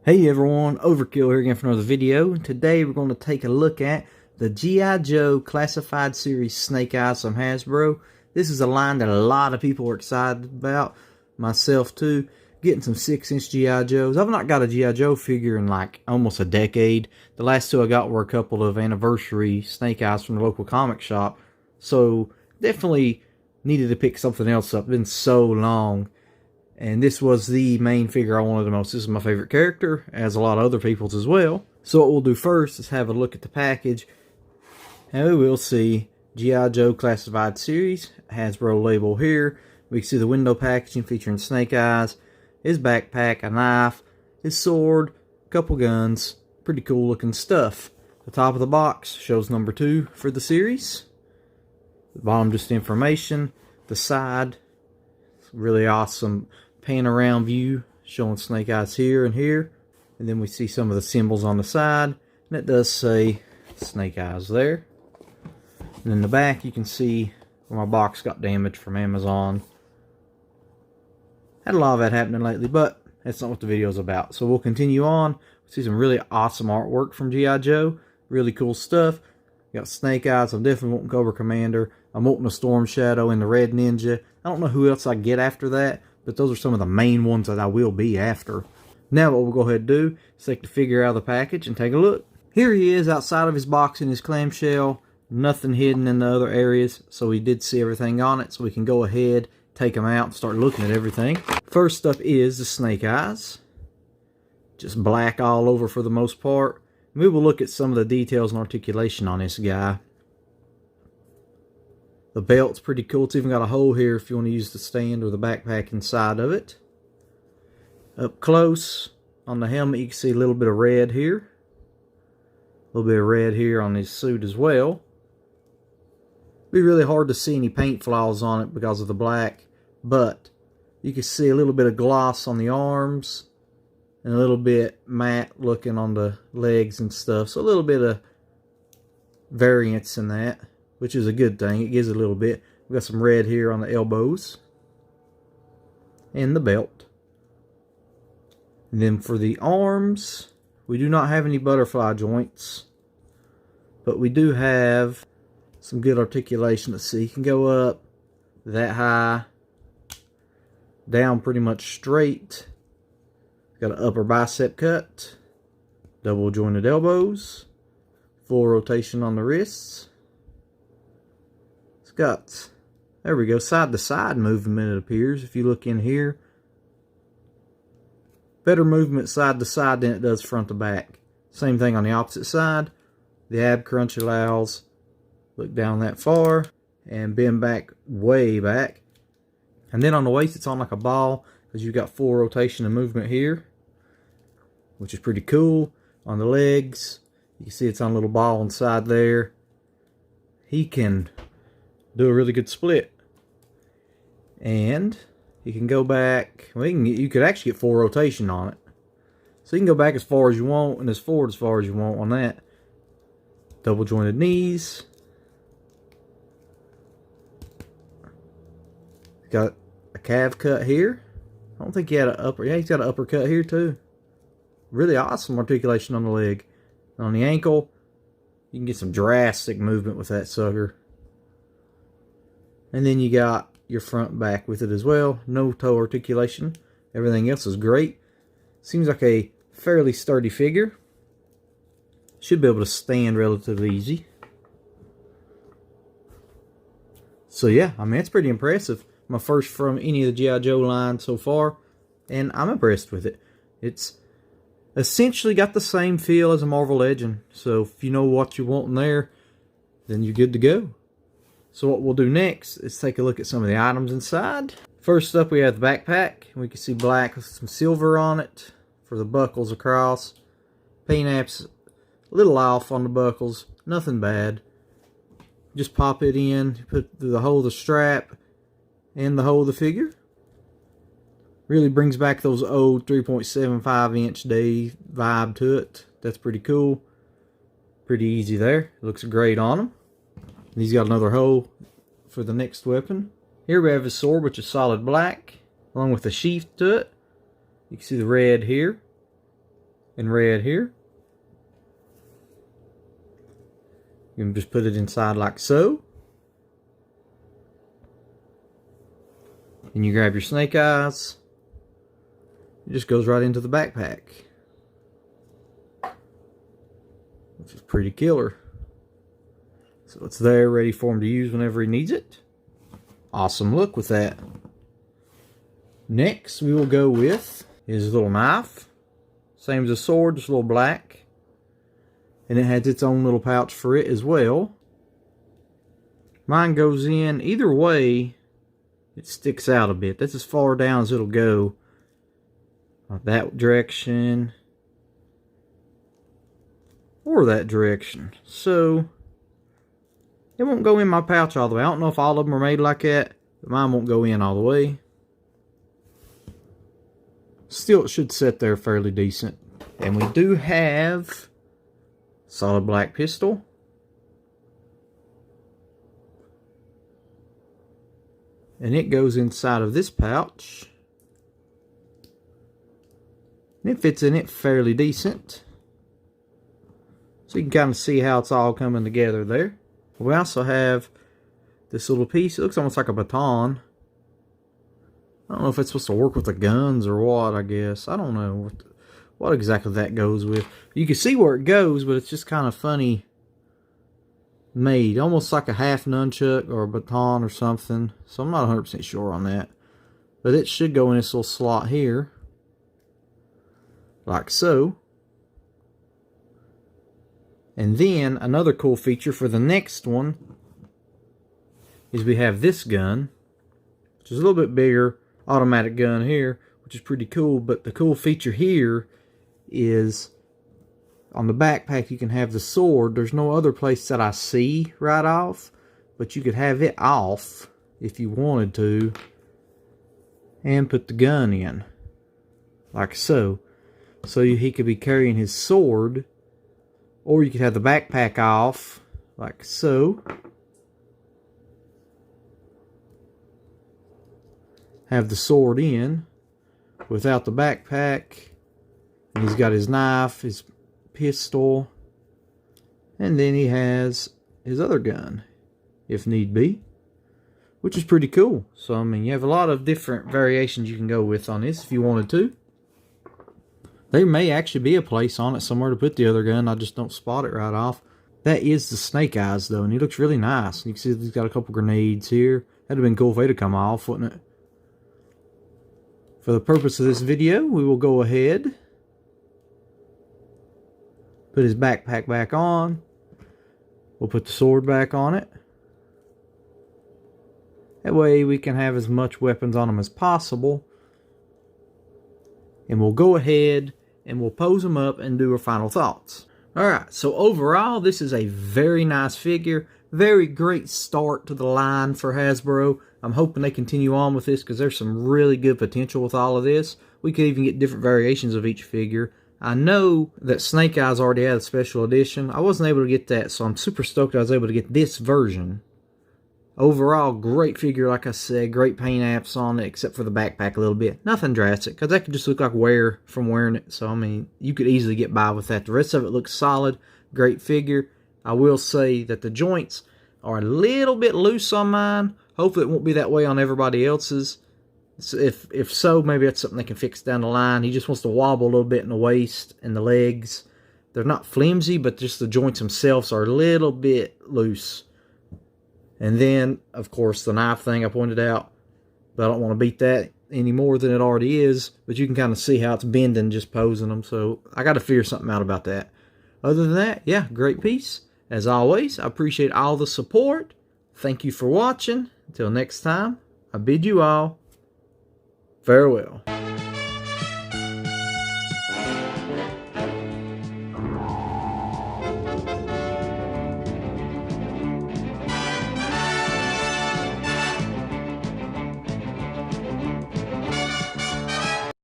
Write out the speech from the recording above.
Hey everyone, Overkill here again for another video. Today we're going to take a look at the G.I. Joe Classified Series Snake Eyes from Hasbro. This is a line that a lot of people are excited about, myself too. Getting some 6-inch G.I. Joes. I've not got a G.I. Joe figure in like almost a decade. The last two I got were a couple of anniversary Snake Eyes from the local comic shop. So definitely needed to pick something else up. It's been so long. And this was the main figure I wanted the most. This is my favorite character, as a lot of other people's as well. So what we'll do first is have a look at the package. And we will see G.I. Joe Classified Series, Hasbro label here. We can see the window packaging featuring Snake Eyes, his backpack, a knife, his sword, a couple guns. Pretty cool looking stuff. The top of the box shows number 2 for the series. The bottom just information. The side, really awesome pan around view showing Snake Eyes here and here, and then we see some of the symbols on the side, and it does say Snake Eyes there. And in the back you can see where my box got damaged from Amazon. Had a lot of that happening lately, but that's not what the video is about. So we'll continue on. We see some really awesome artwork from G.I. Joe. Really cool stuff. Got Snake Eyes. I'm definitely wanting Cobra Commander. I'm wanting a Storm Shadow and the Red Ninja. I don't know who else I get after that, but those are some of the main ones that I will be after. Now what we'll go ahead and do is take the figure out of the package and take a look. Here he is outside of his box in his clamshell. Nothing hidden in the other areas, so we did see everything on it, so we can go ahead, take them out, and start looking at everything. First up is the Snake Eyes. Just black all over for the most part. We will look at some of the details and articulation on this guy. The belt's pretty cool. It's even got a hole here if you want to use the stand or the backpack inside of it. Up close on the helmet you can see a little bit of red here. A little bit of red here on his suit as well. It'd be really hard to see any paint flaws on it because of the black, but you can see a little bit of gloss on the arms and a little bit matte looking on the legs and stuff. So a little bit of variance in that, which is a good thing. It gives it a little bit. We've got some red here on the elbows and the belt. And then for the arms, we do not have any butterfly joints, but we do have some good articulation. Let's see, you can go up that high, down pretty much straight. Got an upper bicep cut, double jointed elbows, full rotation on the wrists. It's got, there we go, side to side movement it appears. If you look in here, better movement side to side than it does front to back. Same thing on the opposite side. The ab crunch allows look down that far and bend back way back. And then on the waist it's on like a ball because you've got full rotation and movement here, which is pretty cool. On the legs, you can see it's on a little ball inside there. He can do a really good split. And you can go back, well, you could actually get full rotation on it. So you can go back as far as you want and as forward as far as you want on that. Double jointed knees. Got a calf cut here. I don't think he had an upper, yeah, he's got an upper cut here too. Really awesome articulation on the leg. And on the ankle, you can get some drastic movement with that sucker. And then you got your front back with it as well. No toe articulation. Everything else is great. Seems like a fairly sturdy figure. Should be able to stand relatively easy. So yeah, I mean, it's pretty impressive. My first from any of the G.I. Joe line so far. And I'm impressed with it. It's essentially got the same feel as a Marvel Legend. So if you know what you want in there, then you're good to go. So what we'll do next is take a look at some of the items inside. First up we have the backpack. We can see black with some silver on it for the buckles across. Paint app's a little off on the buckles. Nothing bad. Just pop it in, put the hole of the strap and the hole of the figure. Really brings back those old 3.75 inch day vibe to it. That's pretty cool. Pretty easy there. Looks great on him. And he's got another hole for the next weapon. Here we have his sword, which is solid black, along with a sheath to it. You can see the red here. in red here. You can just put it inside like so. And you grab your snake eyes. It just goes right into the backpack, which is pretty killer. So it's there ready for him to use whenever he needs it. Awesome look with that. Next we will go with his little knife. Same as a sword, just a little black. And it has its own little pouch for it as well. Mine goes in either way. It sticks out a bit. That's as far down as it'll go. That direction. Or that direction. So it won't go in my pouch all the way. I don't know if all of them are made like that, but mine won't go in all the way. Still, it should sit there fairly decent. And we do have solid black pistol. And it goes inside of this pouch. And it fits in it fairly decent. So you can kind of see how it's all coming together there. We also have this little piece. It looks almost like a baton. I don't know if it's supposed to work with the guns or what, I guess. I don't know what exactly that goes with. You can see where it goes, but it's just kind of funny made. Almost like a half nunchuck or a baton or something. So I'm not 100% sure on that. But it should go in this little slot here. Like so. And then another cool feature for the next one is we have this gun, which is a little bit bigger, automatic gun here, which is pretty cool. But the cool feature here is on the backpack you can have the sword. There's no other place that I see right off, but you could have it off if you wanted to and put the gun in like so. So he could be carrying his sword, or you could have the backpack off like so. Have the sword in without the backpack. And he's got his knife, his pistol, and then he has his other gun if need be, which is pretty cool. So I mean, you have a lot of different variations you can go with on this if you wanted to. There may actually be a place on it somewhere to put the other gun. I just don't spot it right off. That is the snake eyes though, and he looks really nice. You can see he's got a couple grenades here. That'd have been cool if they'd have come off, wouldn't it? For the purpose of this video, we will go ahead, put his backpack back on. We'll put the sword back on it. That way we can have as much weapons on him as possible. And we'll go ahead and we'll pose them up and do our final thoughts. Alright, so overall this is a very nice figure. Very great start to the line for Hasbro. I'm hoping they continue on with this because there's some really good potential with all of this. We could even get different variations of each figure. I know that Snake Eyes already had a special edition. I wasn't able to get that, so I'm super stoked I was able to get this version. Overall, great figure, like I said. Great paint apps on it, except for the backpack a little bit. Nothing drastic, because that could just look like wear from wearing it. So, I mean, you could easily get by with that. The rest of it looks solid. Great figure. I will say that the joints are a little bit loose on mine. Hopefully it won't be that way on everybody else's. So if so, maybe that's something they can fix down the line. He just wants to wobble a little bit in the waist and the legs. They're not flimsy, but just the joints themselves are a little bit loose. And then, of course, the knife thing I pointed out. But I don't want to beat that any more than it already is. But you can kind of see how it's bending just posing them. So I got to figure something out about that. Other than that, yeah, great piece. As always, I appreciate all the support. Thank you for watching. Until next time, I bid you all farewell.